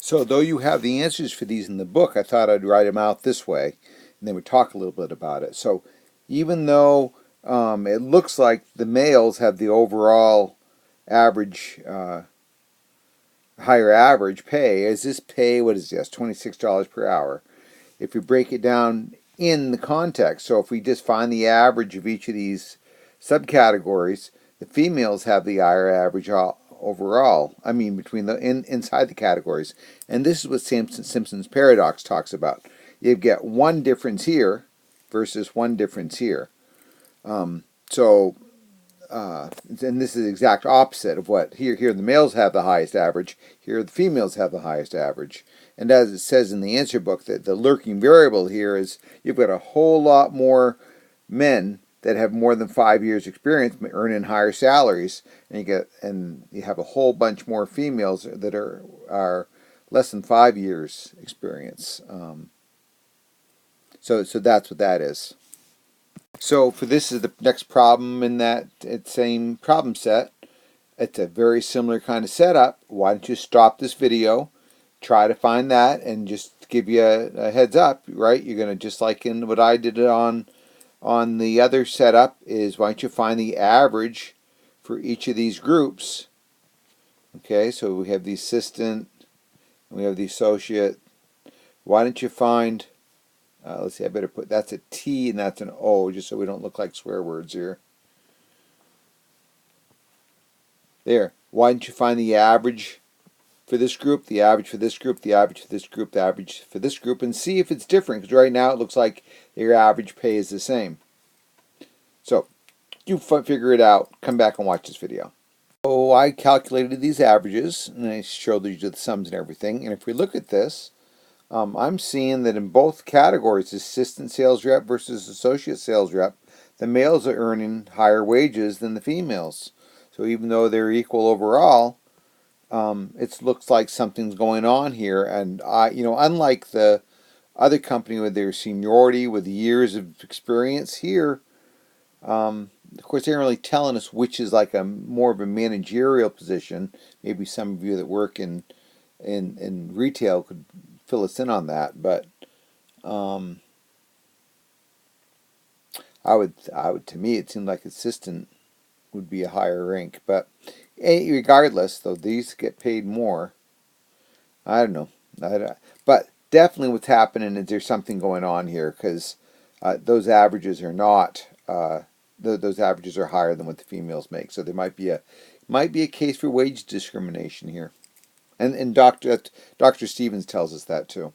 So though you have the answers for these in the book, I thought I'd write them out this way, and then we talk a little bit about it. So even though it looks like the males have the overall average, higher average pay, is this pay, what is this, $26 per hour? If we break it down in the context, so if we just find the average of each of these subcategories, the females have the higher average overall. I mean, between the inside the categories, and this is what Simpson's paradox talks about. You get one difference here versus one difference here. So, and this is the exact opposite of what here the males have the highest average. Here the females have the highest average. And as it says in the answer book, that the lurking variable here is you've got a whole lot more men that have more than 5 years experience earning higher salaries, and you have a whole bunch more females that are less than 5 years experience. So that's what that is. So for this is the next problem in that same problem set. It's a very similar kind of setup. Why don't you stop this video, try to find that, and just give you a heads up, right? You're going to, just like in what I did on the other setup, is why don't you find the average for each of these groups. Okay, so we have the assistant, and we have the associate. Why don't you find, let's see, I better put, that's a T and that's an O, just so we don't look like swear words here. There. Why don't you find the average for this group, the average for this group, the average for this group, the average for this group, and see if it's different, because right now it looks like your average pay is the same. So you figure it out, come back and watch this video. So I calculated these averages, and I showed you the sums and everything, and if we look at this, I'm seeing that in both categories, assistant sales rep versus associate sales rep, the males are earning higher wages than the females. So even though they're equal overall, it looks like something's going on here. And unlike the other company with their seniority, with years of experience here, of course, they're really telling us which is like a more of a managerial position. Maybe some of you that work in retail could fill us in on that, but I would, to me, it seemed like assistant would be a higher rank. But regardless, though, these get paid more. I don't know. But definitely what's happening is there's something going on here, because those averages are not, those averages are higher than what the females make. So there might be a case for wage discrimination here. And Dr. Stevens tells us that too.